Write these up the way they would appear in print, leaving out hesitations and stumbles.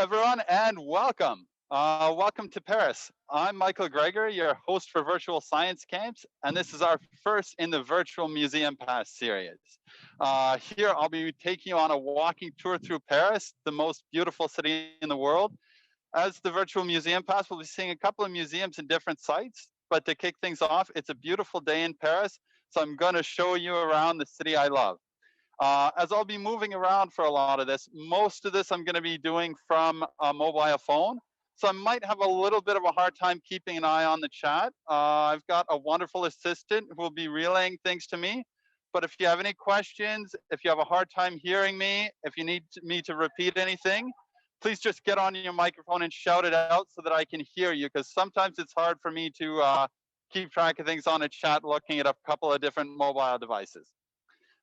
everyone, and welcome. Welcome to Paris. I'm Michael Gregory, your host for Virtual Science Camps, and this is our first in the Virtual Museum Pass series. Here, I'll be taking you on a walking tour through Paris, the most beautiful city in the world. As the Virtual Museum Pass, we'll be seeing a couple of museums in different sites, but to kick things off, it's a beautiful day in Paris, so I'm going to show you around the city I love. As I'll be moving around for a lot of this, most of this I'm going to be doing from a mobile phone. So I might have a little bit of a hard time keeping an eye on the chat. I've got a wonderful assistant who will be relaying things to me. But if you have any questions, if you have a hard time hearing me, if you need me to repeat anything, please just get on your microphone and shout it out so that I can hear you, because sometimes it's hard for me to keep track of things on a chat looking at a couple of different mobile devices.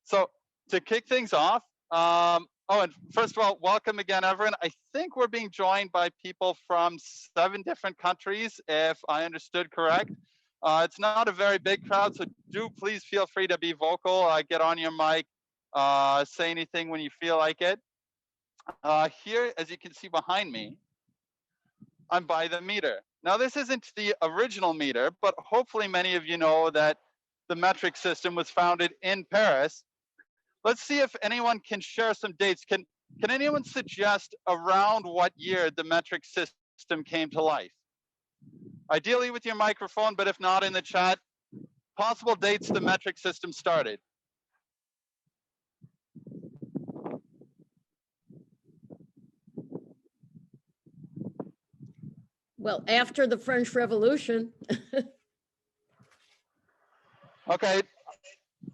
So to kick things off, and first of all, welcome again, everyone. I think we're being joined by people from 7 different countries, if I understood correct. It's not a very big crowd, so do please feel free to be vocal. Get on your mic, say anything when you feel like it. Here, as you can see behind me, I'm by the meter. Now, this isn't the original meter, but hopefully many of you know that the metric system was founded in Paris. Let's see if anyone can share some dates. Can anyone suggest around what year the metric system came to life? Ideally with your microphone, but if not, in the chat, possible dates the metric system started. Well, after the French Revolution. Okay.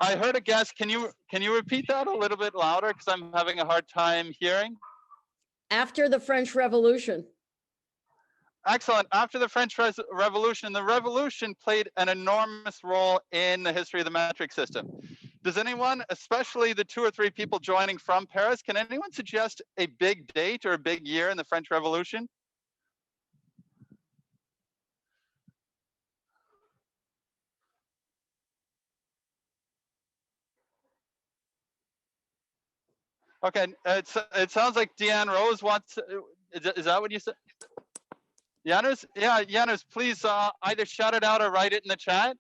I heard a guess. Can you repeat that a little bit louder, because I'm having a hard time hearing? After the French Revolution. Excellent. After the French Revolution, the revolution played an enormous role in the history of the metric system. Does anyone, especially the 2 or 3 people joining from Paris, can anyone suggest a big date or a big year in the French Revolution? Okay, it sounds like Deanne Rose wants. Is that what you said? Janus, yeah, Janus, please either shout it out or write it in the chat.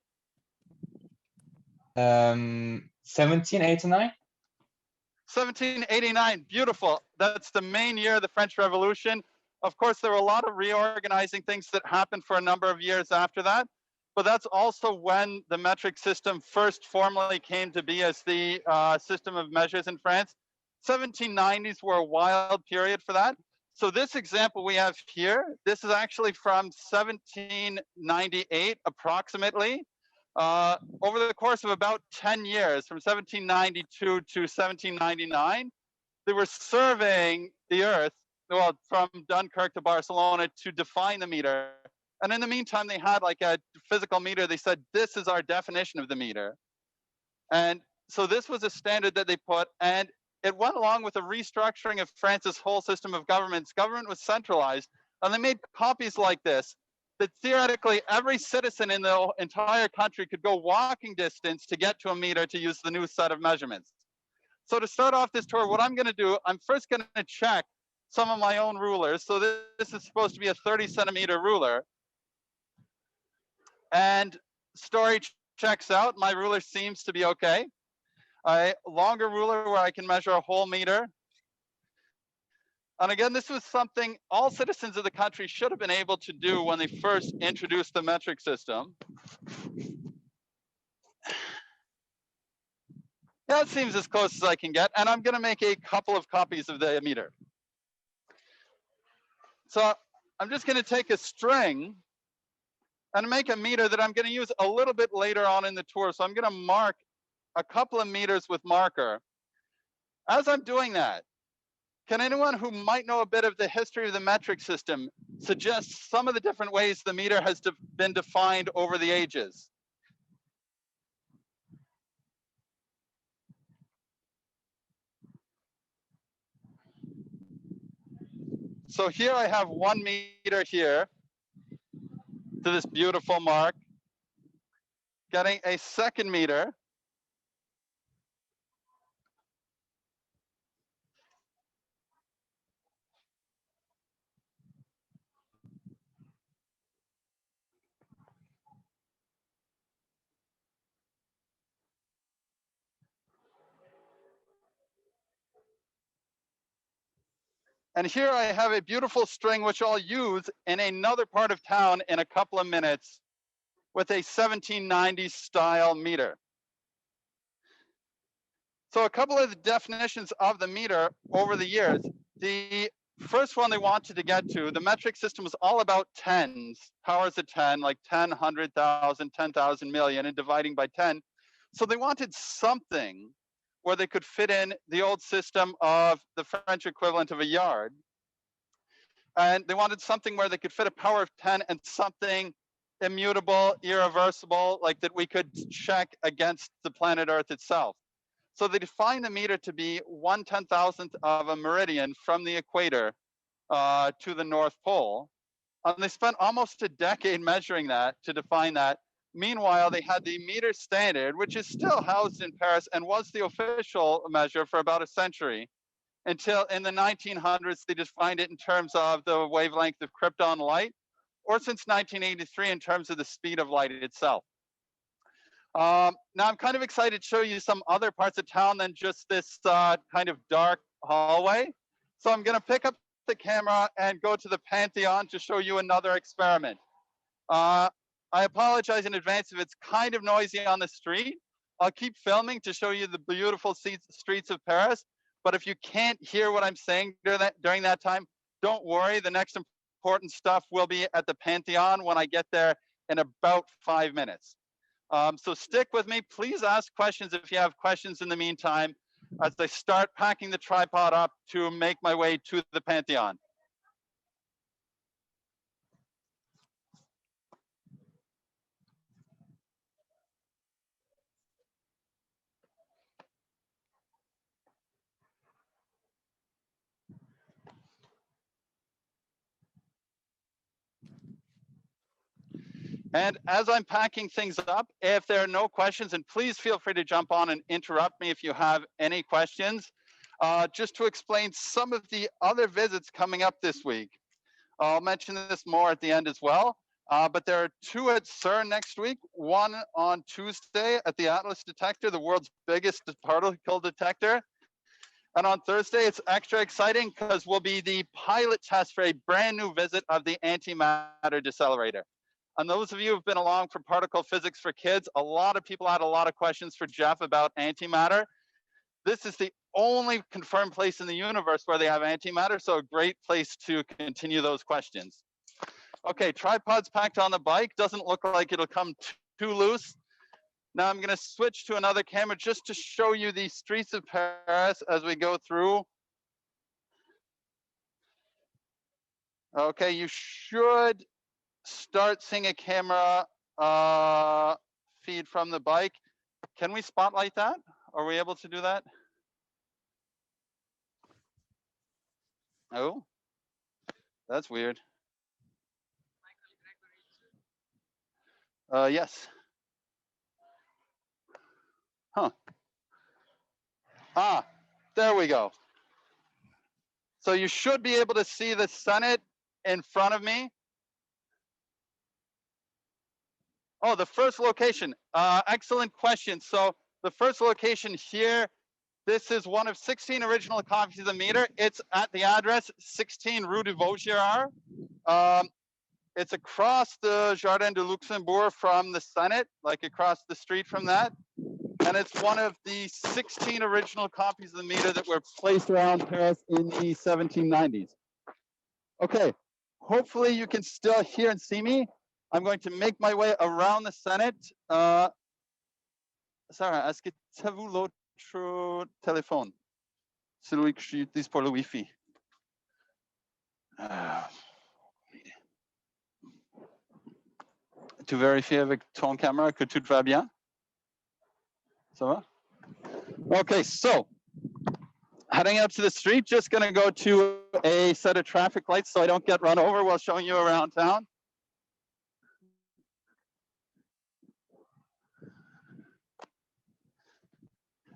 1789. 1789, beautiful. That's the main year of the French Revolution. Of course, there were a lot of reorganizing things that happened for a number of years after that, but that's also when the metric system first formally came to be as the system of measures in France. 1790s were a wild period for that. So this example we have here, this is actually from 1798 approximately. Over the course of about 10 years, from 1792 to 1799, they were surveying the Earth, well, from Dunkirk to Barcelona to define the meter. And in the meantime, they had like a physical meter. They said, this is our definition of the meter. And so this was a standard that they put, and it went along with a restructuring of France's whole system of governments. Government was centralized, and they made copies like this, that theoretically every citizen in the entire country could go walking distance to get to a meter to use the new set of measurements. So to start off this tour, what I'm going to do, I'm first going to check some of my own rulers. So this is supposed to be a 30-centimeter ruler. And story checks out. My ruler seems to be okay. A longer ruler where I can measure a whole meter. And again, this was something all citizens of the country should have been able to do when they first introduced the metric system. That seems as close as I can get. And I'm going to make a couple of copies of the meter. So I'm just going to take a string and make a meter that I'm going to use a little bit later on in the tour. So I'm going to mark a couple of meters with marker. As I'm doing that, can anyone who might know a bit of the history of the metric system suggest some of the different ways the meter has been defined over the ages? So here I have 1 meter here to this beautiful mark, getting a second meter. And here I have a beautiful string which I'll use in another part of town in a couple of minutes with a 1790s style meter. So a couple of the definitions of the meter over the years. The first one they wanted to get to, the metric system was all about tens, powers of 10, like 10, 100,000, 10,000 million, and dividing by 10. So they wanted something where they could fit in the old system of the French equivalent of a yard. And they wanted something where they could fit a power of 10 and something immutable, irreversible, like that we could check against the planet Earth itself. So they defined the meter to be 1/10,000th of a meridian from the equator to the North Pole. And they spent almost a decade measuring that to define that. Meanwhile, they had the meter standard, which is still housed in Paris and was the official measure for about a century, until in the 1900s, they defined it in terms of the wavelength of krypton light, or since 1983 in terms of the speed of light itself. Now I'm kind of excited to show you some other parts of town than just this kind of dark hallway. So I'm gonna pick up the camera and go to the Pantheon to show you another experiment. I apologize in advance if it's kind of noisy on the street. I'll keep filming to show you the beautiful streets of Paris. But if you can't hear what I'm saying during that time, don't worry. The next important stuff will be at the Pantheon when I get there in about 5 minutes. So stick with me. Please ask questions if you have questions in the meantime, as I start packing the tripod up to make my way to the Pantheon. And as I'm packing things up, if there are no questions, and please feel free to jump on and interrupt me if you have any questions, just to explain some of the other visits coming up this week. I'll mention this more at the end as well, but there are 2 at CERN next week, one on Tuesday at the Atlas Detector, the world's biggest particle detector. And on Thursday, it's extra exciting because we'll be the pilot test for a brand new visit of the Antimatter Decelerator. And those of you who've been along for Particle Physics for Kids, a lot of people had a lot of questions for Jeff about antimatter. This is the only confirmed place in the universe where they have antimatter, so a great place to continue those questions. Okay, tripod's packed on the bike. Doesn't look like it'll come too loose. Now I'm gonna switch to another camera just to show you the streets of Paris as we go through. Okay, you should start seeing a camera feed from the bike. Can we spotlight that? Are we able to do that? Oh, that's weird. Yes. Huh. Ah, there we go. So you should be able to see the Senate in front of me. Oh, the first location. Excellent question. So the first location here, this is one of 16 original copies of the meter. It's at the address 16 Rue de Vaugirard. It's across the Jardin de Luxembourg from the Senate, like across the street from that. And it's one of the 16 original copies of the meter that were placed around Paris in the 1790s. Okay, hopefully you can still hear and see me. I'm going to make my way around the Senate. Sarah, est-ce que avez-vous l'autre téléphone? Celui que j'utilise pour le Wi-Fi. Tu vérifies avec ton caméra que tout va bien? Ça va? Okay, so heading up to the street, just gonna go to a set of traffic lights so I don't get run over while showing you around town.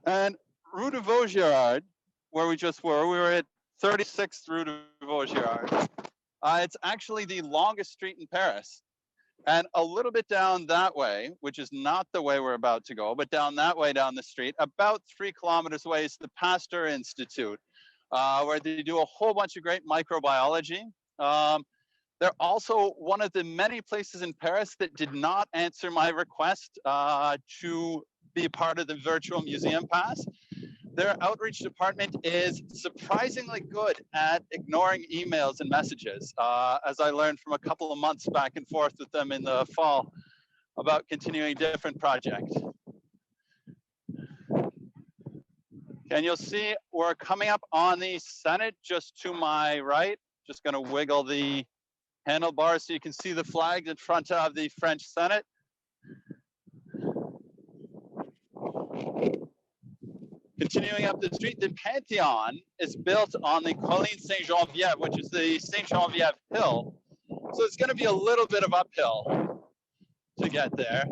And Rue de Vaugirard, where we just were, we were at 36th Rue de Vaugirard. It's actually the longest street in Paris. And a little bit down that way, which is not the way we're about to go, but down that way down the street, about 3 kilometers away is the Pasteur Institute, where they do a whole bunch of great microbiology. They're also one of the many places in Paris that did not answer my request to be part of the virtual museum pass. Their outreach department is surprisingly good at ignoring emails and messages, as I learned from a couple of months back and forth with them in the fall about continuing different projects. And you'll see we're coming up on the Senate just to my right. Just going to wiggle the handlebars so you can see the flag in front of the French Senate. Continuing up the street, the Pantheon is built on the Colline Saint-Geneviève, which is the Saint-Geneviève hill. So it's going to be a little bit of uphill to get there.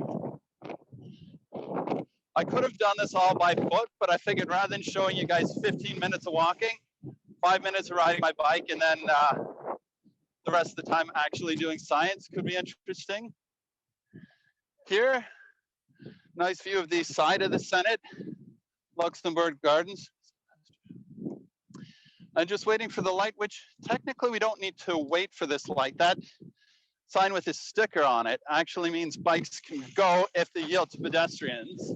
I could have done this all by foot, but I figured rather than showing you guys 15 minutes of walking, 5 minutes of riding my bike, and then the rest of the time actually doing science could be interesting. Here, nice view of the side of the Senate, Luxembourg Gardens. I'm just waiting for the light, which technically we don't need to wait for this light. That sign with this sticker on it actually means bikes can go if they yield to pedestrians.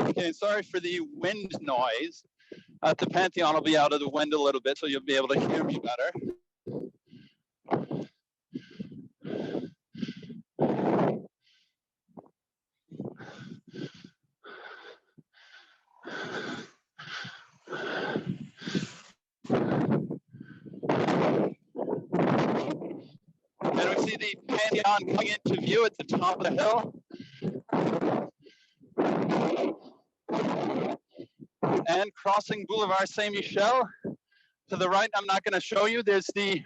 Okay, sorry for the wind noise. At the Pantheon, I'll be out of the wind a little bit, so you'll be able to hear me better. And we see the Pantheon coming into view at the top of the hill. And crossing Boulevard Saint-Michel. To the right, I'm not going to show you, there's the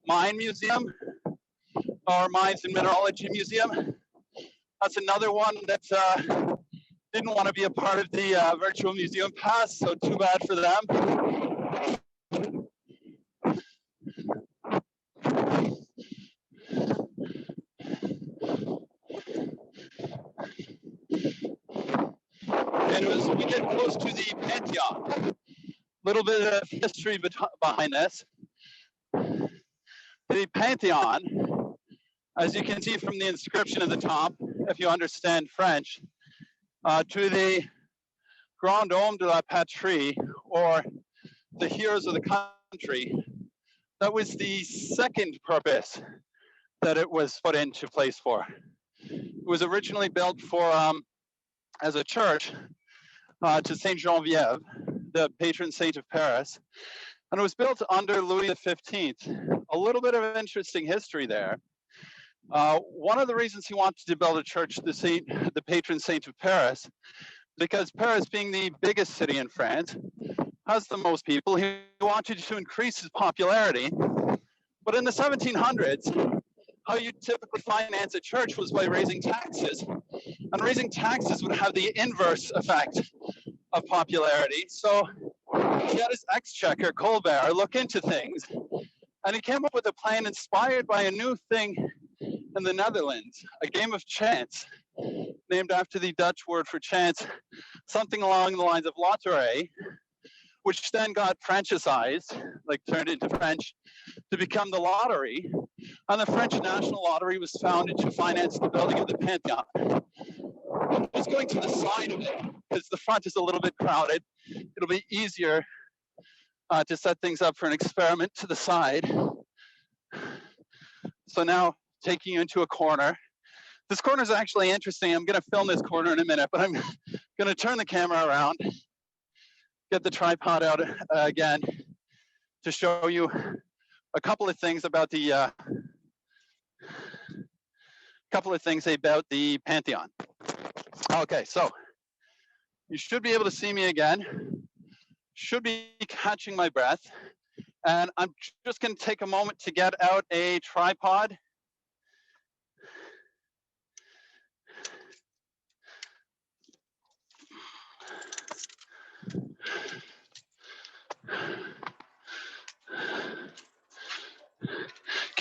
Mine Museum, or Mines and Mineralogy Museum. That's another one that didn't want to be a part of the virtual museum pass, so too bad for them. And as we get close to the Pantheon, a little bit of history behind this. The Pantheon, as you can see from the inscription at the top, if you understand French, to the Grand Homme de la Patrie, or the heroes of the country, that was the second purpose that it was put into place for. It was originally built for as a church to Saint Geneviève, the patron saint of Paris, and it was built under Louis XV. A little bit of interesting history there. One of the reasons he wanted to build a church to the patron saint of Paris, because Paris, being the biggest city in France, has the most people. He wanted to increase his popularity. But in the 1700s, how you typically finance a church was by raising taxes. And raising taxes would have the inverse effect of popularity. So he had his exchequer, Colbert, look into things. And he came up with a plan inspired by a new thing in the Netherlands, a game of chance, named after the Dutch word for chance, something along the lines of loterie, which then got Franchised, like turned into French, to become the lottery. And the French National Lottery was founded to finance the building of the Pantheon. Just going to the side of it, because the front is a little bit crowded, it'll be easier to set things up for an experiment to the side. So now, taking you into a corner. This corner is actually interesting. I'm going to film this corner in a minute, but I'm going to turn the camera around, get the tripod out again to show you a couple of things about the Pantheon. Okay, so you should be able to see me again. Should be catching my breath, and I'm just going to take a moment to get out a tripod.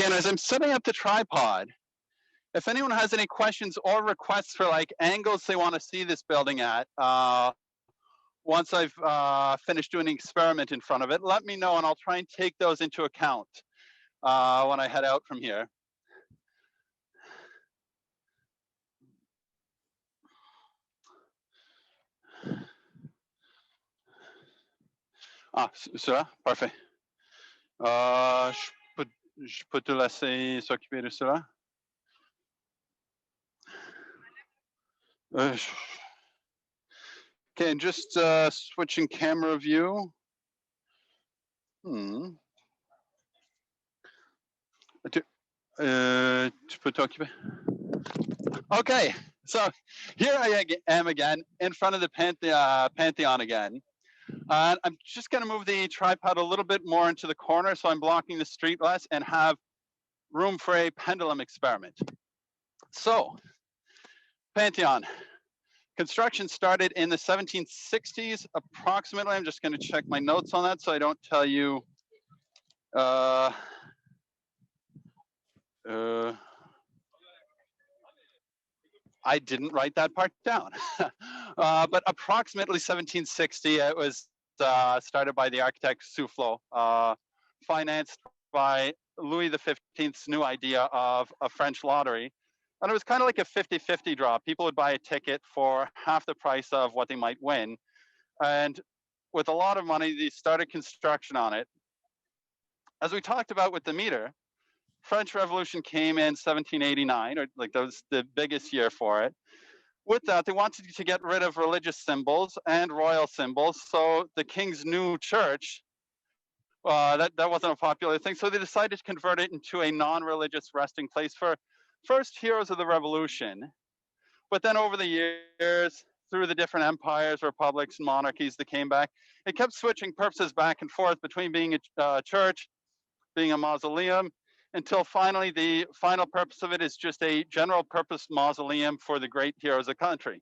and as I'm setting up the tripod, if anyone has any questions or requests for like angles they want to see this building at, once I've finished doing the experiment in front of it, let me know and I'll try and take those into account when I head out from here. Ah, cela, parfait. Je peux te laisser s'occuper de cela? Okay, and just switching camera view. Tu peux t'occuper? Okay, so here I am again in front of the Pantheon again. And I'm just going to move the tripod a little bit more into the corner so I'm blocking the street less and have room for a pendulum experiment. So, Pantheon. Construction started in the 1760s, approximately. I'm just going to check my notes on that so I don't tell you. I didn't write that part down. But approximately 1760, it was started by the architect Soufflot, financed by Louis XV's new idea of a French lottery. And it was kind of like a 50-50 draw. People would buy a ticket for half the price of what they might win. And with a lot of money, they started construction on it. As we talked about with the meter, French Revolution came in 1789, or like that was the biggest year for it. With that, they wanted to get rid of religious symbols and royal symbols. So the king's new church, that wasn't a popular thing. So they decided to convert it into a non-religious resting place for first heroes of the revolution. But then over the years, through the different empires, republics, and monarchies that came back, it kept switching purposes back and forth between being a church, being a mausoleum, until finally the final purpose of it is just a general purpose mausoleum for the great heroes of the country.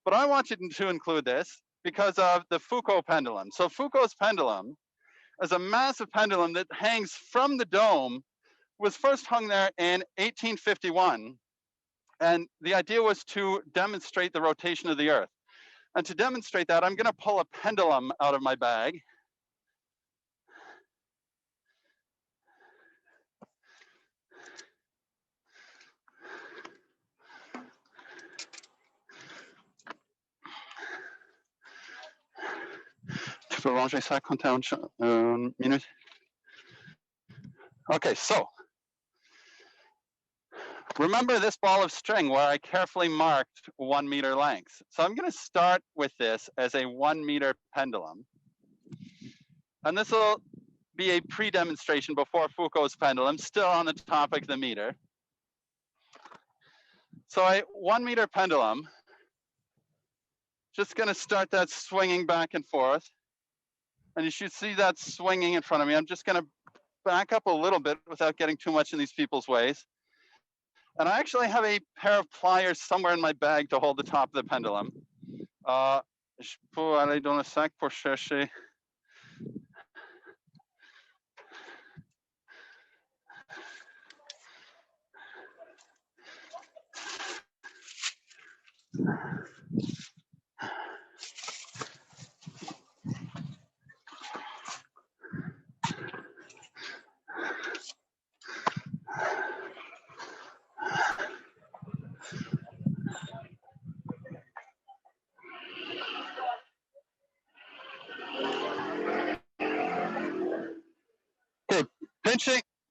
But I wanted to include this because of the Foucault pendulum. So Foucault's pendulum is a massive pendulum that hangs from the dome, was first hung there in 1851. And the idea was to demonstrate the rotation of the Earth. And to demonstrate that, I'm going to pull a pendulum out of my bag. Tu peux ranger ça quand t'as une minute? Okay, so remember this ball of string where I carefully marked 1 meter length. So I'm going to start with this as a 1 meter pendulum. And this will be a pre-demonstration before Foucault's pendulum, still on the topic of the meter. So a 1 meter pendulum, just going to start that swinging back and forth. And you should see that swinging in front of me. I'm just going to back up a little bit without getting too much in these people's ways. And I actually have a pair of pliers somewhere in my bag to hold the top of the pendulum. Je peux aller dans le sac pour chercher.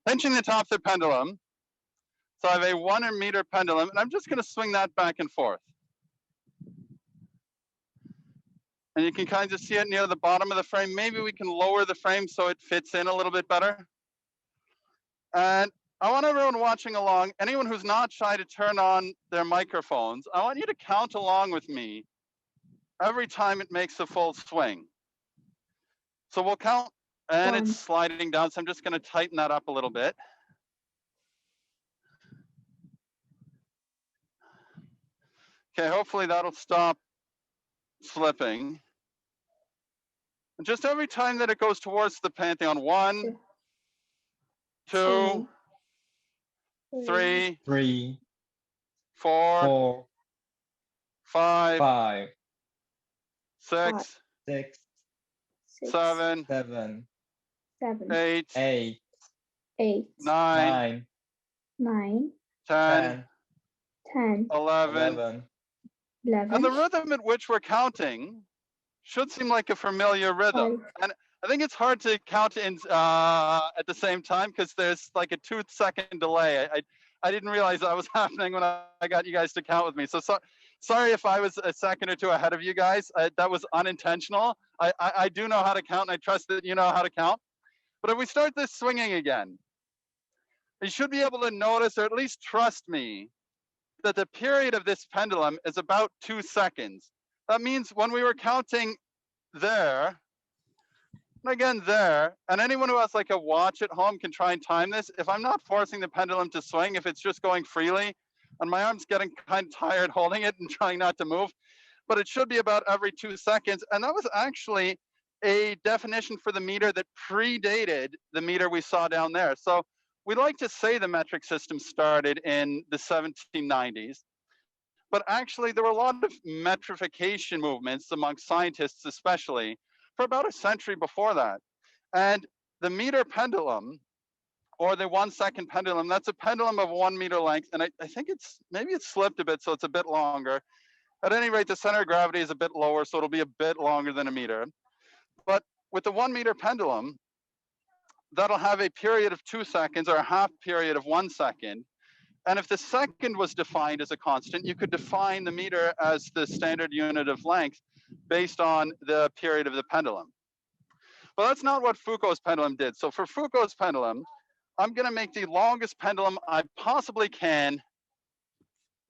Pinching the top of the pendulum. So I have a 1 meter pendulum, and I'm just going to swing that back and forth. And you can kind of see it near the bottom of the frame. Maybe we can lower the frame so it fits in a little bit better. And I want everyone watching along, anyone who's not shy to turn on their microphones, I want you to count along with me every time it makes a full swing. So we'll count. And it's sliding down, so I'm just going to tighten that up a little bit. Okay, hopefully that'll stop slipping. And just every time that it goes towards the Pantheon, 1, 2, 3, 3, 4, 4, 5, 5, 6, 6, 7, 7, 8, 8, 9, 9, 10, 10, 11. 11, And the rhythm at which we're counting should seem like a familiar rhythm. And I think it's hard to count in at the same time because there's like a 2-second delay. I didn't realize that was happening when I got you guys to count with me. So sorry if I was a second or two ahead of you guys. That was unintentional. I do know how to count, and I trust that you know how to count. But if we start this swinging again, you should be able to notice, or at least trust me, that the period of this pendulum is about 2 seconds. That means when we were counting there, and again there, and anyone who has like a watch at home can try and time this. If I'm not forcing the pendulum to swing, if it's just going freely, and my arm's getting kind of tired holding it and trying not to move, but it should be about every 2 seconds. And that was actually a definition for the meter that predated the meter we saw down there. So we like to say the metric system started in the 1790s, but actually there were a lot of metrification movements among scientists, especially for about a century before that. And the meter pendulum, or the 1 second pendulum, that's a pendulum of 1 meter length. And I think maybe it's slipped a bit, so it's a bit longer. At any rate, the center of gravity is a bit lower, so it'll be a bit longer than a meter. But with the 1 meter pendulum, that'll have a period of 2 seconds or a half period of 1 second. And if the second was defined as a constant, you could define the meter as the standard unit of length based on the period of the pendulum. But that's not what Foucault's pendulum did. So for Foucault's pendulum, I'm going to make the longest pendulum I possibly can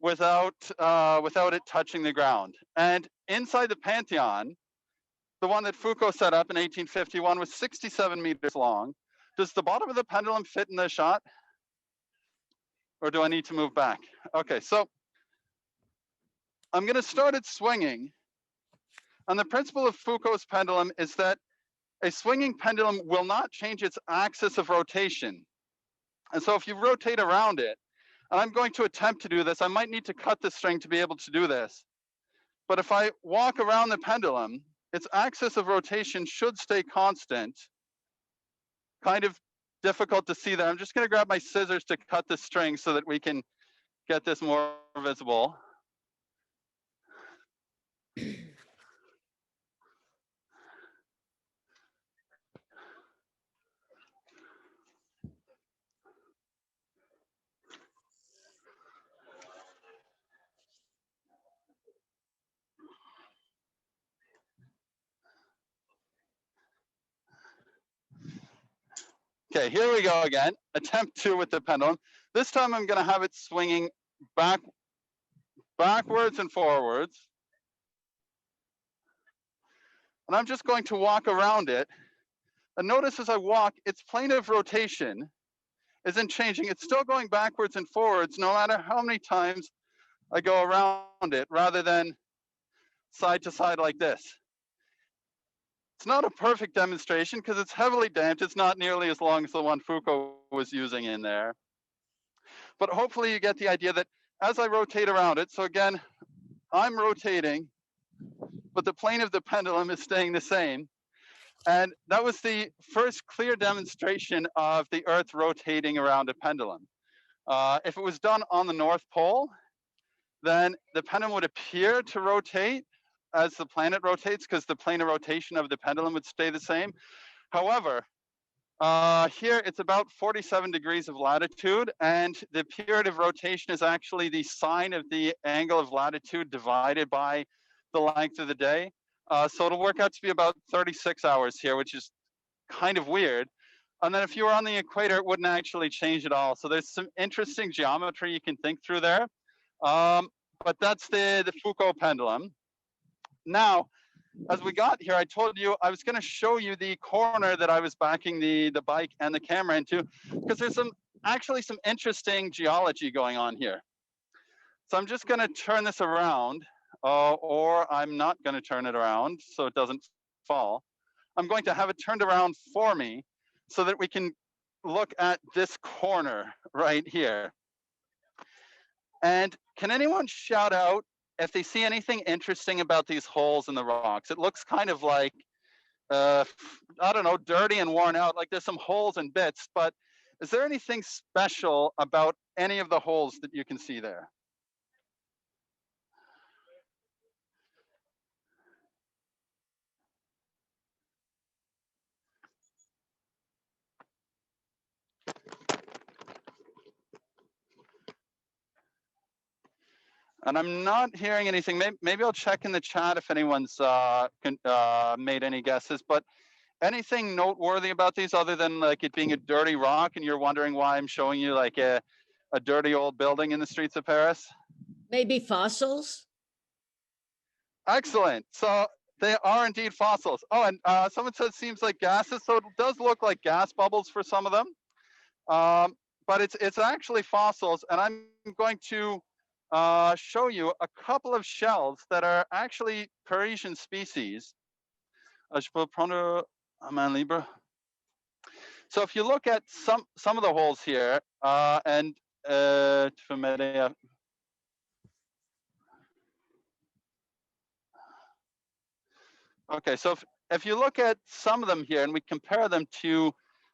without it touching the ground. And inside the Pantheon, the one that Foucault set up in 1851 was 67 meters long. Does the bottom of the pendulum fit in the shot? Or do I need to move back? Okay, so I'm going to start it swinging. And the principle of Foucault's pendulum is that a swinging pendulum will not change its axis of rotation. And so if you rotate around it, and I'm going to attempt to do this, I might need to cut the string to be able to do this. But if I walk around the pendulum, its axis of rotation should stay constant. Kind of difficult to see there. I'm just going to grab my scissors to cut the string so that we can get this more visible. Okay, here we go again. Attempt 2 with the pendulum. This time I'm going to have it swinging backwards and forwards. And I'm just going to walk around it. And notice as I walk, its plane of rotation isn't changing. It's still going backwards and forwards no matter how many times I go around it, rather than side to side like this. It's not a perfect demonstration because it's heavily damped. It's not nearly as long as the one Foucault was using in there. But hopefully you get the idea that as I rotate around it, so again, I'm rotating, but the plane of the pendulum is staying the same. And that was the first clear demonstration of the Earth rotating around a pendulum. If it was done on the North Pole, then the pendulum would appear to rotate as the planet rotates because the plane of rotation of the pendulum would stay the same. However, here it's about 47 degrees of latitude, and the period of rotation is actually the sine of the angle of latitude divided by the length of the day. So it'll work out to be about 36 hours here, which is kind of weird. And then if you were on the equator, it wouldn't actually change at all. So there's some interesting geometry you can think through there. But that's the Foucault pendulum. Now, as we got here, I told you I was going to show you the corner that I was backing the bike and the camera into, because there's actually some interesting geology going on here. So I'm just going to turn this around, or I'm not going to turn it around so it doesn't fall. I'm going to have it turned around for me so that we can look at this corner right here. And can anyone shout out if they see anything interesting about these holes in the rocks? It looks kind of like, I don't know, dirty and worn out, like there's some holes and bits, but is there anything special about any of the holes that you can see there? And I'm not hearing anything. Maybe I'll check in the chat if anyone's made any guesses, but anything noteworthy about these other than like it being a dirty rock and you're wondering why I'm showing you like a dirty old building in the streets of Paris? Maybe fossils? Excellent. So they are indeed fossils. Oh, and someone said it seems like gases. So it does look like gas bubbles for some of them. But it's actually fossils. And I'm going to show you a couple of shells that are actually Parisian species. Je peux prendre à main libre. So if you look at some of the holes here, okay, so if you look at some of them here and we compare them to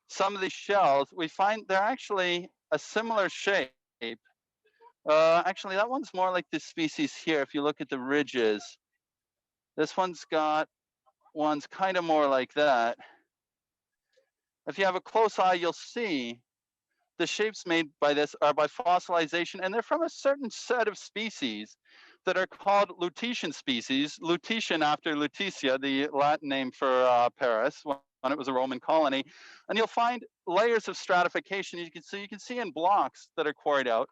some of these shells, we find they're actually a similar shape. Actually, that one's more like this species here. If you look at the ridges, this one's kind of more like that. If you have a close eye, you'll see the shapes made by this are by fossilization, and they're from a certain set of species that are called Lutetian species. Lutetian after Lutetia, the Latin name for Paris when it was a Roman colony. And you'll find layers of stratification. You can see in blocks that are quarried out.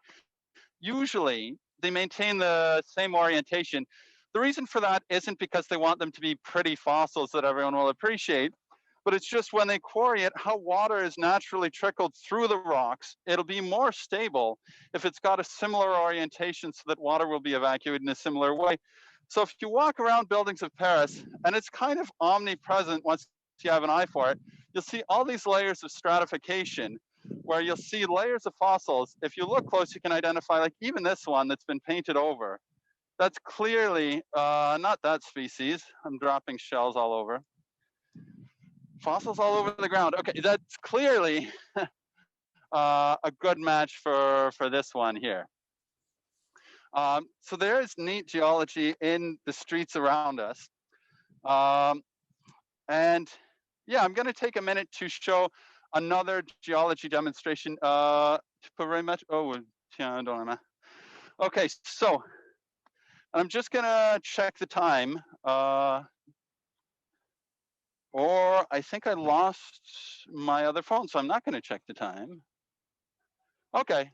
Usually, they maintain the same orientation. The reason for that isn't because they want them to be pretty fossils that everyone will appreciate, but it's just when they quarry it, how water is naturally trickled through the rocks, it'll be more stable if it's got a similar orientation so that water will be evacuated in a similar way. So if you walk around buildings of Paris, and it's kind of omnipresent once you have an eye for it, you'll see all these layers of stratification where you'll see layers of fossils. If you look close, you can identify like even this one that's been painted over. That's clearly not that species. I'm dropping shells all over. Fossils all over the ground. Okay, that's clearly a good match for this one here. So there is neat geology in the streets around us. And yeah, I'm going to take a minute to show another geology demonstration. Very much. Oh, okay, so I'm just going to check the time. Or I think I lost my other phone, so I'm not going to check the time. Okay,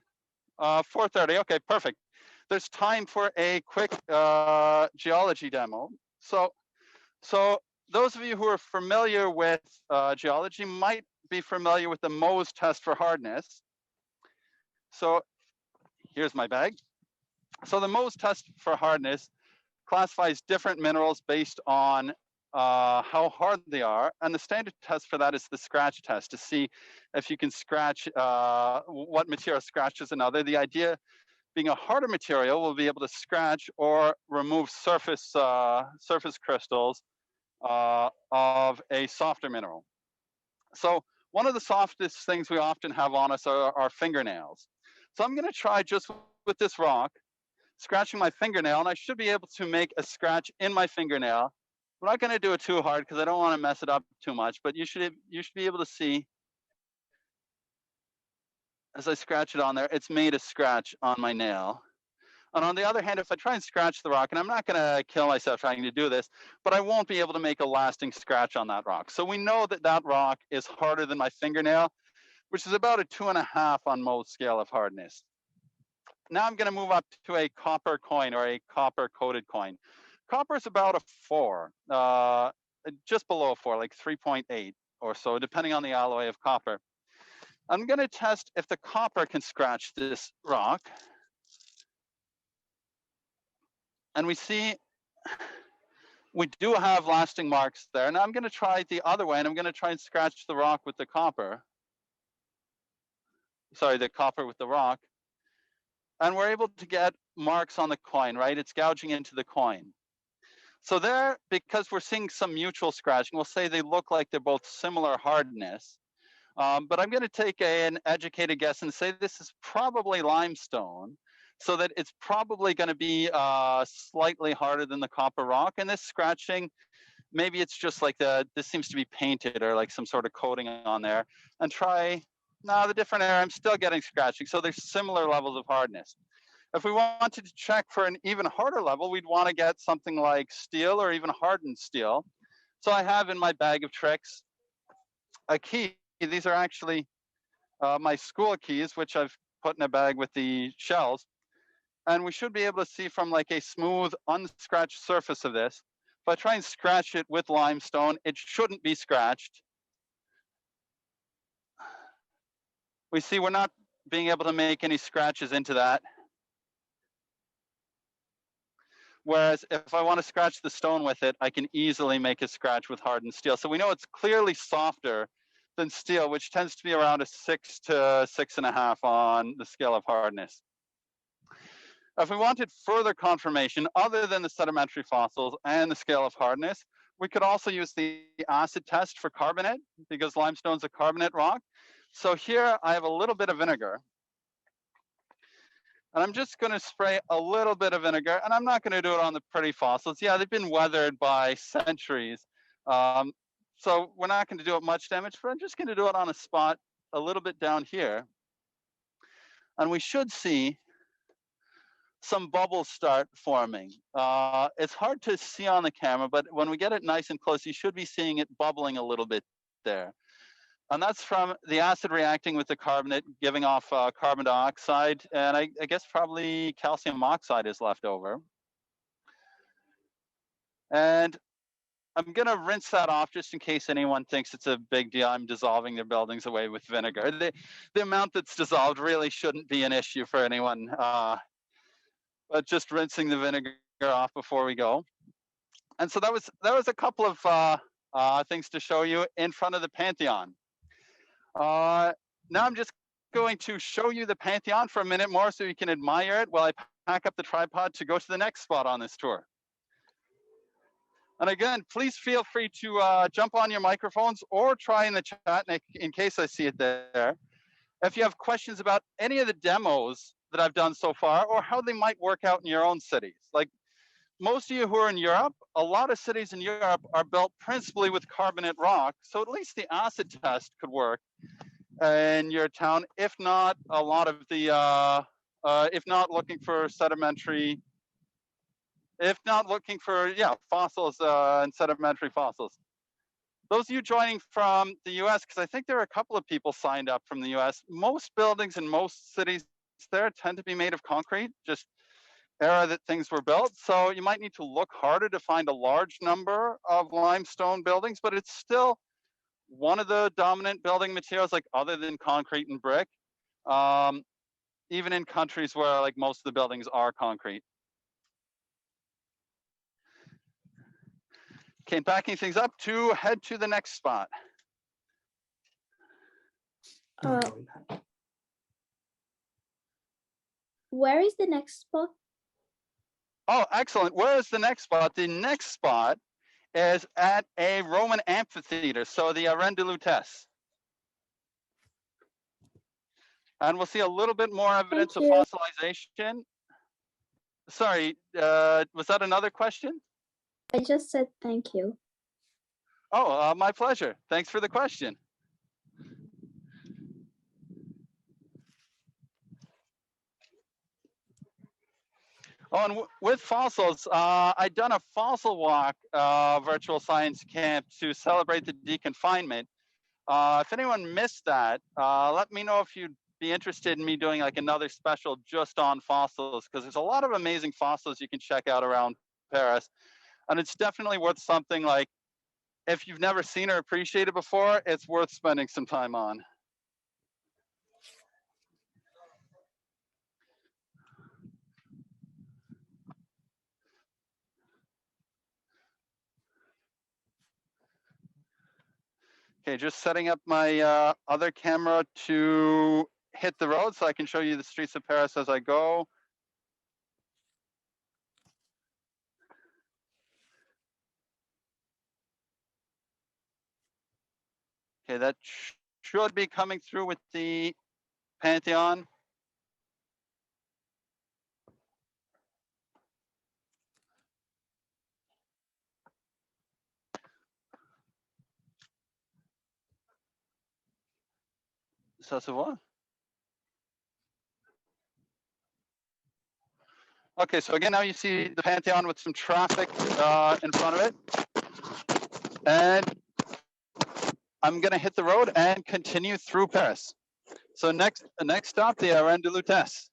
4:30. Okay, perfect. There's time for a quick geology demo. So those of you who are familiar with geology might be familiar with the Mohs test for hardness. So here's my bag. So the Mohs test for hardness classifies different minerals based on how hard they are. And the standard test for that is the scratch test to see if you can scratch what material scratches another. The idea being a harder material will be able to scratch or remove surface crystals of a softer mineral. So one of the softest things we often have on us are our fingernails. So I'm going to try just with this rock, scratching my fingernail, and I should be able to make a scratch in my fingernail. I'm not going to do it too hard because I don't want to mess it up too much, but you should be able to see as I scratch it on there, it's made a scratch on my nail. And on the other hand, if I try and scratch the rock, and I'm not going to kill myself trying to do this, but I won't be able to make a lasting scratch on that rock. So we know that that rock is harder than my fingernail, which is about a 2.5 on Mohs scale of hardness. Now I'm going to move up to a copper coin or a copper coated coin. Copper is about a 4, just below a 4, like 3.8 or so, depending on the alloy of copper. I'm going to test if the copper can scratch this rock. And we see we do have lasting marks there. Now I'm going to try it the other way, and I'm going to try and scratch the rock with the copper. Sorry, the copper with the rock. and we're able to get marks on the coin, right? It's gouging into the coin. So there, because we're seeing some mutual scratching, we'll say they look like they're both similar hardness. But I'm going to take an educated guess and say this is probably limestone, so that it's probably going to be slightly harder than the copper rock. And this scratching, maybe it's just like this seems to be painted or like some sort of coating on there. And try, no, the different area, I'm still getting scratching. So there's similar levels of hardness. If we wanted to check for an even harder level, we'd want to get something like steel or even hardened steel. So I have in my bag of tricks a key. These are actually my school keys, which I've put in a bag with the shells. And we should be able to see from like a smooth, unscratched surface of this. If I try and scratch it with limestone, it shouldn't be scratched. We see we're not being able to make any scratches into that. Whereas if I want to scratch the stone with it, I can easily make a scratch with hardened steel. So we know it's clearly softer than steel, which tends to be around a 6 to 6.5 on the scale of hardness. If we wanted further confirmation other than the sedimentary fossils and the scale of hardness, we could also use the acid test for carbonate, because limestone's a carbonate rock. So here I have a little bit of vinegar. And I'm just going to spray a little bit of vinegar, and I'm not going to do it on the pretty fossils. Yeah, they've been weathered by centuries. So we're not going to do it much damage, but I'm just going to do it on a spot a little bit down here. And we should see some bubbles start forming. It's hard to see on the camera, but when we get it nice and close, you should be seeing it bubbling a little bit there. And that's from the acid reacting with the carbonate, giving off carbon dioxide, and I guess probably calcium oxide is left over. And I'm going to rinse that off just in case anyone thinks it's a big deal. I'm dissolving their buildings away with vinegar. The amount that's dissolved really shouldn't be an issue for anyone, but just rinsing the vinegar off before we go. And so that was a couple of things to show you in front of the Pantheon. Now I'm just going to show you the Pantheon for a minute more so you can admire it while I pack up the tripod to go to the next spot on this tour. And again, please feel free to jump on your microphones or try in the chat in case I see it there. If you have questions about any of the demos that I've done so far or how they might work out in your own cities. Like most of you who are in Europe, a lot of cities in Europe are built principally with carbonate rock. So at least the acid test could work in your town, if not a lot of the, if not looking for sedimentary, if not looking for, yeah, fossils and sedimentary fossils. Those of you joining from the US, because I think there are a couple of people signed up from the US, most buildings in most cities there tend to be made of concrete, just era that things were built. So you might need to look harder to find a large number of limestone buildings, but it's still one of the dominant building materials, like other than concrete and brick, even in countries where like most of the buildings are concrete. Okay, backing things up to head to the next spot. Where is the next spot? Oh, excellent. Where is the next spot? The next spot is at a Roman amphitheater, so the Arène de Lutèce. And we'll see a little bit more evidence of fossilization. Sorry, was that another question? I just said thank you. Oh, my pleasure. Thanks for the question. Oh, and with fossils, I'd done a fossil walk virtual science camp to celebrate the deconfinement. If anyone missed that, let me know if you'd be interested in me doing like another special just on fossils, because there's a lot of amazing fossils you can check out around Paris. And it's definitely worth something like, if you've never seen or appreciated before, it's worth spending some time on. Okay, just setting up my other camera to hit the road so I can show you the streets of Paris as I go. Okay, that should be coming through with the Pantheon. Ça se voit? Okay, so again, now you see the Pantheon with some traffic in front of it. And I'm gonna hit the road and continue through Paris. So next stop, the Arène de Lutèce.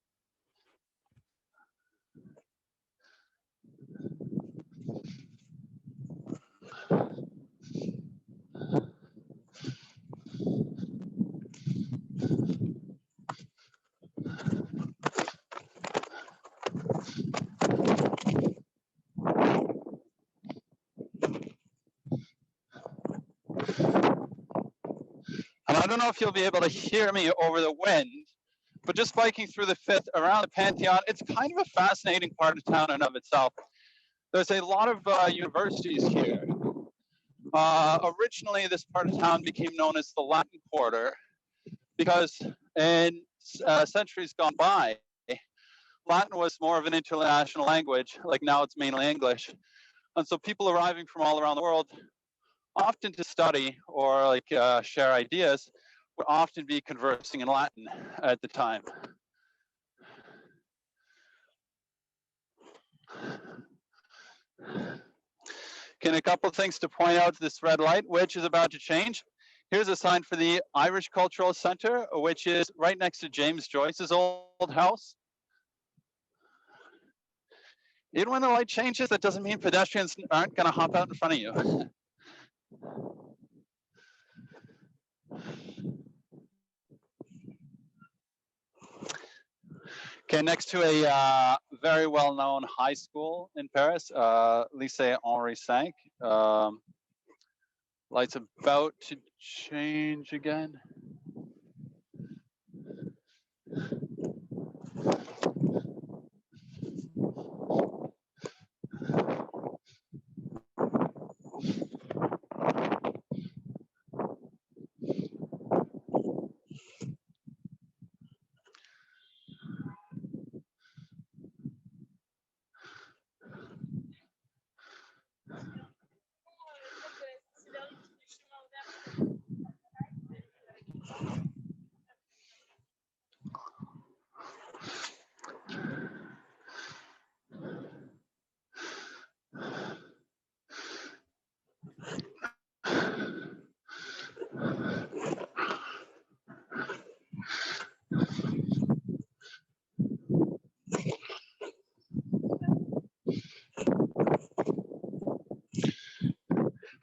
And I don't know if you'll be able to hear me over the wind, but just biking through the Fifth around the Pantheon, it's kind of a fascinating part of town in of itself. There's a lot of universities here. Originally, this part of town became known as the Latin Quarter because in centuries gone by, Latin was more of an international language, like now it's mainly English. And so people arriving from all around the world, often to study or like share ideas, would often be conversing in Latin at the time. Okay, a couple of things to point out: this red light, which is about to change. Here's a sign for the Irish Cultural Center, which is right next to James Joyce's old house. Even when the light changes, that doesn't mean pedestrians aren't going to hop out in front of you. Okay, next to a very well-known high school in Paris, Lycée Henri V. Light's about to change again.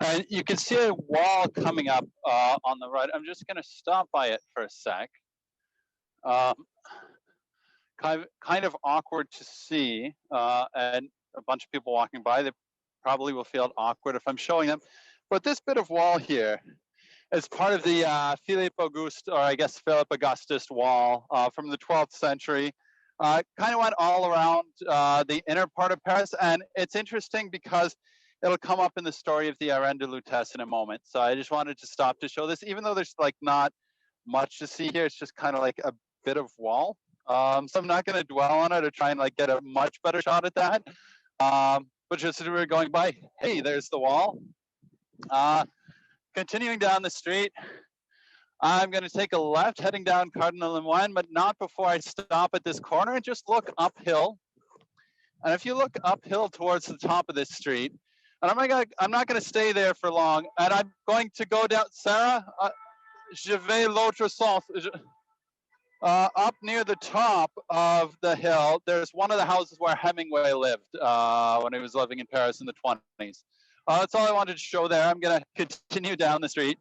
And you can see a wall coming up on the right. I'm just going to stop by it for a sec. Kind of awkward to see, and a bunch of people walking by, they probably will feel awkward if I'm showing them. But this bit of wall here is part of the Philippe Auguste, or I guess Philip Augustus wall from the 12th century. Kind of went all around the inner part of Paris, and it's interesting because it'll come up in the story of the Arène de Lutèce in a moment. So I just wanted to stop to show this, even though there's like not much to see here. It's just kind of like a bit of wall. So I'm not going to dwell on it or try and like get a much better shot at that. But just as we were going by, hey, there's the wall. Continuing down the street, I'm going to take a left heading down Cardinal Lemoine, but not before I stop at this corner and just look uphill. And if you look uphill towards the top of this street, and I'm not going to stay there for long, and I'm going to go down, Sarah, je vais l'autre sens. Up near the top of the hill, there's one of the houses where Hemingway lived when he was living in Paris in the 20s. That's all I wanted to show there. I'm going to continue down the street.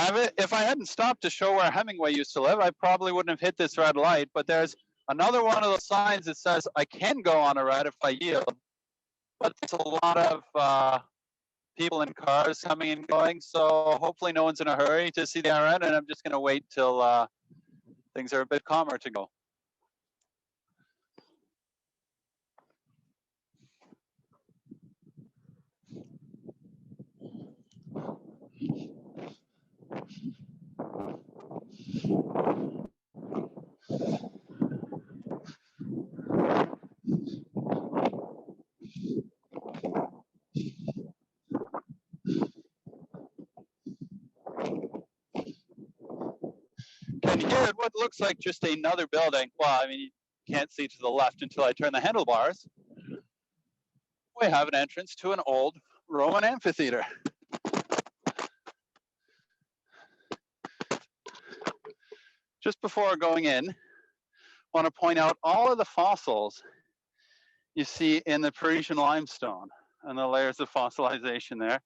have it. If I hadn't stopped to show where Hemingway used to live, I probably wouldn't have hit this red light. But there's another one of those signs that says I can go on a red if I yield. But there's a lot of people in cars coming and going, so hopefully no one's in a hurry to see the red, and I'm just going to wait till things are a bit calmer to go. Can hear what looks like just another building. Well, I mean, you can't see to the left until I turn the handlebars. We have an entrance to an old Roman amphitheater. Just before going in, I want to point out all of the fossils you see in the Parisian limestone and the layers of fossilization there.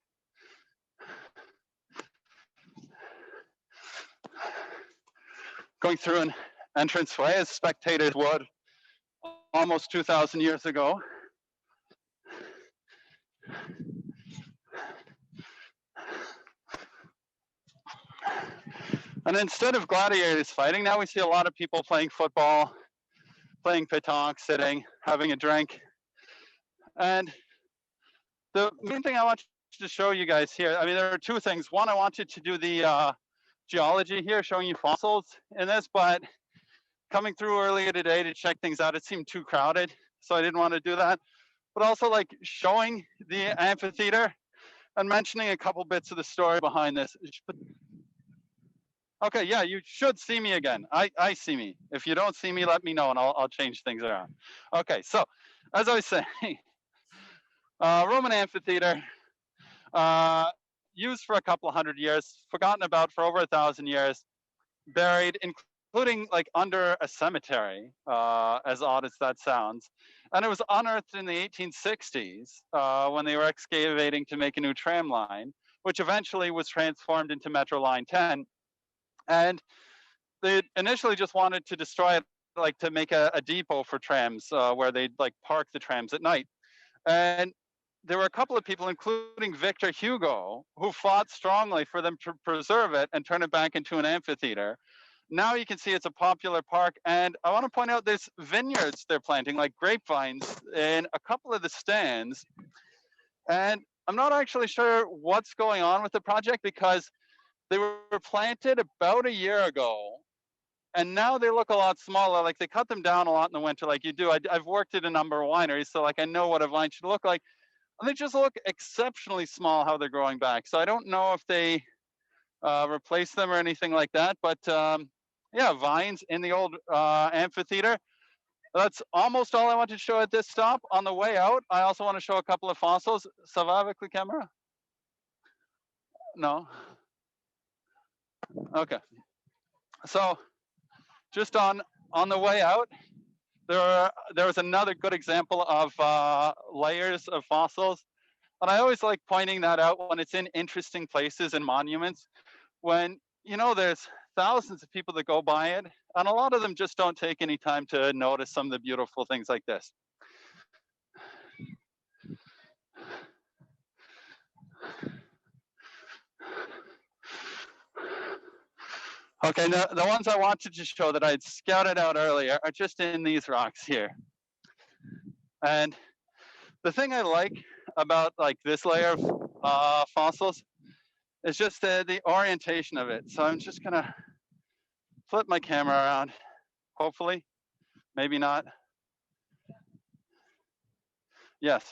Going through an entranceway as spectators would almost 2,000 years ago. And instead of gladiators fighting, now we see a lot of people playing football, playing pétanque, sitting, having a drink. And the main thing I want to show you guys here, I mean, there are two things. One, I wanted to do the geology here, showing you fossils in this, but coming through earlier today to check things out, it seemed too crowded, so I didn't want to do that. But also like showing the amphitheater and mentioning a couple bits of the story behind this. Okay, yeah, you should see me again. I see me. If you don't see me, let me know and I'll change things around. Okay, so as I was saying, Roman amphitheater, used for a couple of hundred years, forgotten about for over 1,000 years, buried, including like under a cemetery, as odd as that sounds. And it was unearthed in the 1860s when they were excavating to make a new tram line, which eventually was transformed into Metro Line 10. And they initially just wanted to destroy it, like to make a depot for trams where they'd like park the trams at night. And there were a couple of people, including Victor Hugo, who fought strongly for them to preserve it and turn it back into an amphitheater. Now you can see it's a popular park. And I want to point out there's vineyards they're planting, like grapevines, in a couple of the stands. And I'm not actually sure what's going on with the project because they were planted about a year ago, and now they look a lot smaller. Like they cut them down a lot in the winter, like you do. I've worked at a number of wineries, so like I know what a vine should look like. And they just look exceptionally small how they're growing back. So I don't know if they replace them or anything like that. But yeah, vines in the old amphitheater. That's almost all I wanted to show at this stop. On the way out, I also want to show a couple of fossils. Ça va avec la camera? No. Okay, so just on the way out, there was another good example of layers of fossils, and I always like pointing that out when it's in interesting places and monuments, when you know there's thousands of people that go by it, and a lot of them just don't take any time to notice some of the beautiful things like this. Okay, the ones I wanted to show that I'd scouted out earlier are just in these rocks here. And the thing I like about like this layer of fossils is just the orientation of it. So I'm just gonna flip my camera around, hopefully, maybe not. Yes.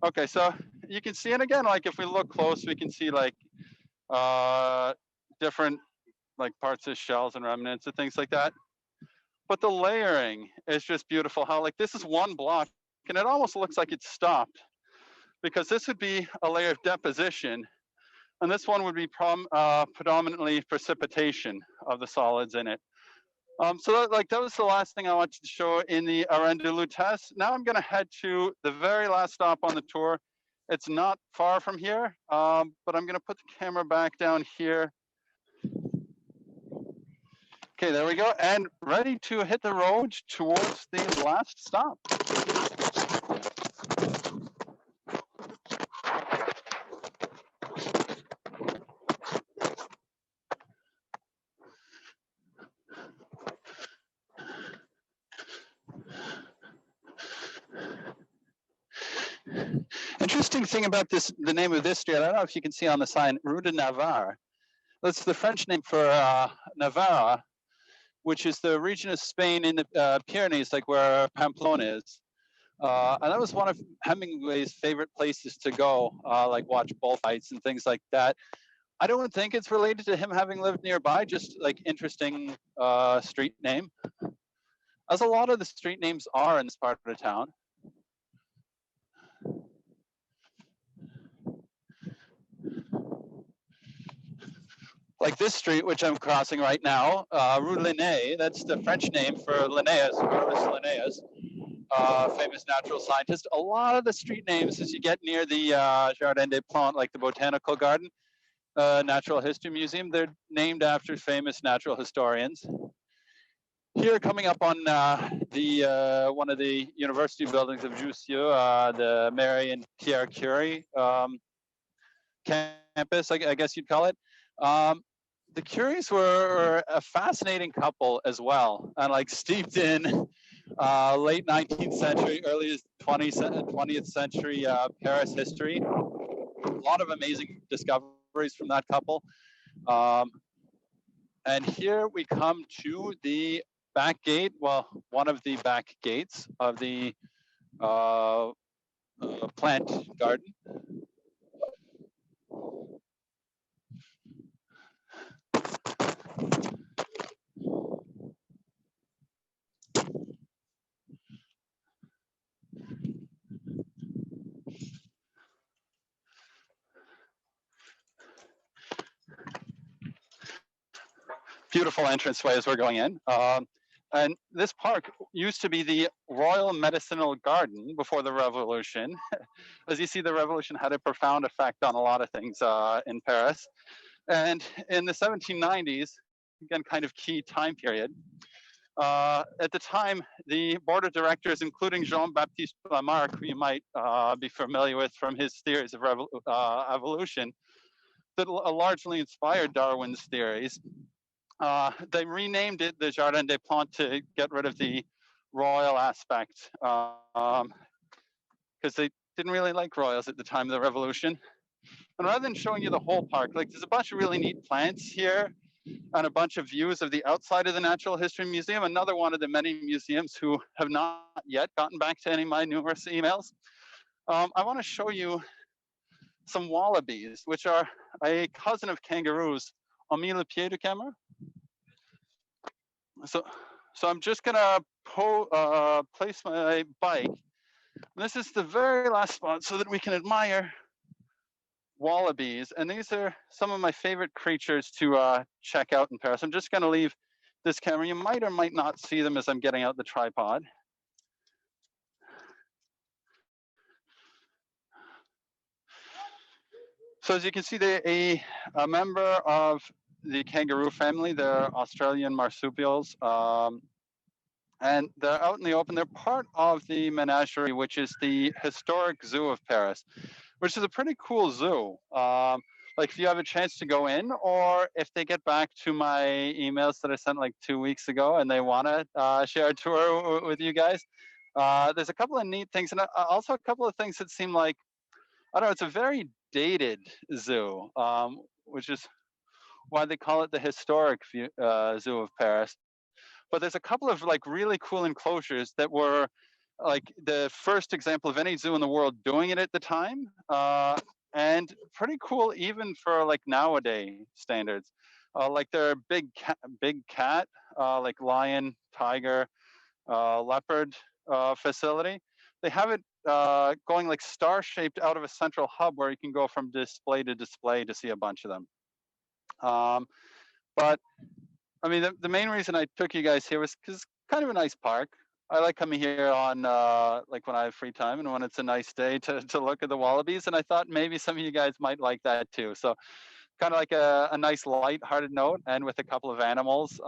Okay, so you can see it again, like if we look close, we can see like different like parts of shells and remnants and things like that. But the layering is just beautiful. How like this is one block and it almost looks like it's stopped because this would be a layer of deposition and this one would be predominantly precipitation of the solids in it. So that was the last thing I wanted to show in the Arène de Lutèce. Now I'm going to head to the very last stop on the tour. It's not far from here, but I'm going to put the camera back down here Okay, there we go, and ready to hit the road towards the last stop. Interesting thing about this, the name of this street, I don't know if you can see on the sign, Rue de Navarre. That's the French name for Navarre, which is the region of Spain in the Pyrenees, like where Pamplona is. And that was one of Hemingway's favorite places to go, like watch bullfights and things like that. I don't think it's related to him having lived nearby, just like interesting street name, as a lot of the street names are in this part of the town. Like this street, which I'm crossing right now, Rue Linné, that's the French name for Linnaeus, Carolus Linnaeus, famous natural scientist. A lot of the street names, as you get near the Jardin des Plantes, like the Botanical Garden, Natural History Museum, they're named after famous natural historians. Here, coming up on the one of the university buildings of Jussieu, the Mary and Pierre Curie campus, I guess you'd call it. The Curies were a fascinating couple as well, and like steeped in late 19th century, early 20th century Paris history. A lot of amazing discoveries from that couple. And here we come to the back gate, well, one of the back gates of the plant garden. Beautiful entranceway as we're going in. And this park used to be the Royal Medicinal Garden before the Revolution. As you see, the Revolution had a profound effect on a lot of things in Paris. And in the 1790s, again, kind of key time period, at the time, the board of directors, including Jean-Baptiste Lamarck, who you might be familiar with from his theories of evolution, that largely inspired Darwin's theories. They renamed it the Jardin des Plantes to get rid of the royal aspect, because they didn't really like royals at the time of the Revolution. And rather than showing you the whole park, like there's a bunch of really neat plants here and a bunch of views of the outside of the Natural History Museum, another one of the many museums who have not yet gotten back to any of my numerous emails. I want to show you some wallabies, which are a cousin of kangaroos. On mis le pied de camera. So I'm just gonna place my bike. This is the very last spot so that we can admire wallabies. And these are some of my favorite creatures to check out in Paris. I'm just gonna leave this camera. You might or might not see them as I'm getting out the tripod. So as you can see, they're a member of the kangaroo family. They're Australian marsupials. And they're out in the open. They're part of the menagerie, which is the historic zoo of Paris, which is a pretty cool zoo. Like if you have a chance to go in, or if they get back to my emails that I sent like 2 weeks ago and they want to share a tour with you guys, there's a couple of neat things, and also a couple of things that seem like, I don't know, it's a very dated zoo, which is why they call it the historic zoo of Paris. But there's a couple of like really cool enclosures that were like the first example of any zoo in the world doing it at the time, and pretty cool even for like nowadays standards. Like their big cat, like lion, tiger, leopard facility. They have it going like star-shaped out of a central hub where you can go from display to display to see a bunch of them. But I mean, the main reason I took you guys here was because it's kind of a nice park. I like coming here on like when I have free time and when it's a nice day to look at the wallabies. And I thought maybe some of you guys might like that too. So kind of like a nice light-hearted note, and with a couple of animals.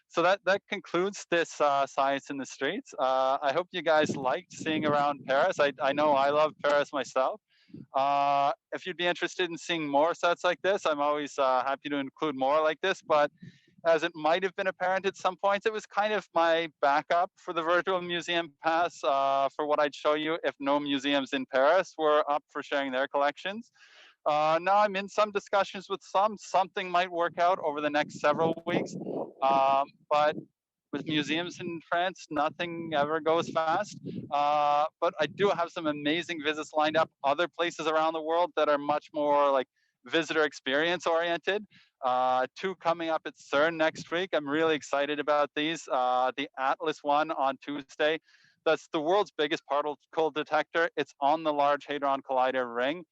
So that concludes this Science in the Streets. I hope you guys liked seeing around Paris. I know I love Paris myself. If you'd be interested in seeing more sets like this, I'm always happy to include more like this, but as it might have been apparent at some points, it was kind of my backup for the virtual museum pass for what I'd show you if no museums in Paris were up for sharing their collections. Now I'm in some discussions with something might work out over the next several weeks, but with museums in France, nothing ever goes fast. But I do have some amazing visits lined up, other places around the world that are much more like visitor experience oriented. Two coming up at CERN next week. I'm really excited about these. The Atlas one on Tuesday. That's the world's biggest particle detector. It's on the Large Hadron Collider ring.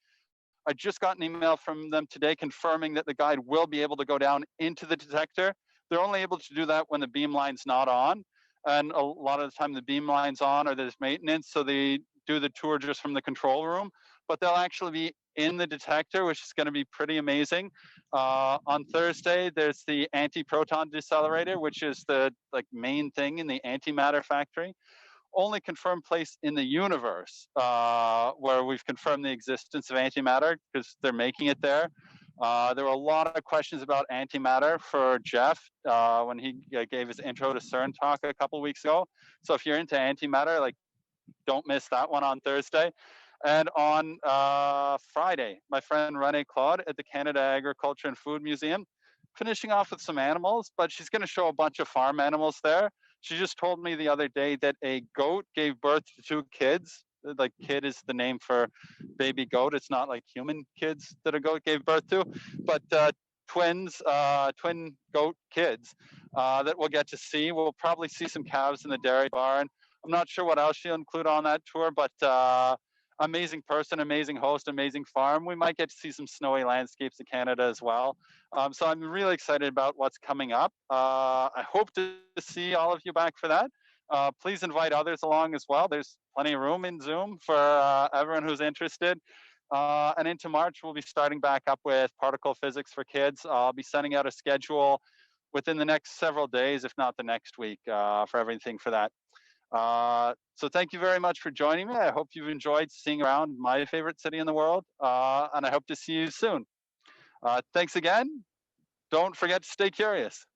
I just got an email from them today confirming that the guide will be able to go down into the detector. They're only able to do that when the beam line's not on. And a lot of the time the beam line's on or there's maintenance, so they do the tour just from the control room. But they'll actually be in the detector, which is going to be pretty amazing. On Thursday, there's the Anti-Proton Decelerator, which is the main thing in the antimatter factory. Only confirmed place in the universe where we've confirmed the existence of antimatter because they're making it there. There were a lot of questions about antimatter for Jeff when he gave his intro to CERN talk a couple weeks ago. So if you're into antimatter, like, don't miss that one on Thursday. And on Friday, my friend Renee Claude at the Canada Agriculture and Food Museum, finishing off with some animals, but she's going to show a bunch of farm animals there. She just told me the other day that a goat gave birth to 2 kids. Like, kid is the name for baby goat. It's not like human kids that a goat gave birth to, but twin goat kids that we'll get to see. We'll probably see some calves in the dairy barn. I'm not sure what else she'll include on that tour, but amazing person, amazing host, amazing farm. We might get to see some snowy landscapes of Canada as well. So I'm really excited about what's coming up. I hope to see all of you back for that. Please invite others along as well. There's plenty of room in Zoom for everyone who's interested. And into March, we'll be starting back up with particle physics for kids. I'll be sending out a schedule within the next several days, if not the next week, for everything for that. So thank you very much for joining me. I hope you've enjoyed seeing around my favorite city in the world, and I hope to see you soon. Thanks again. Don't forget to stay curious.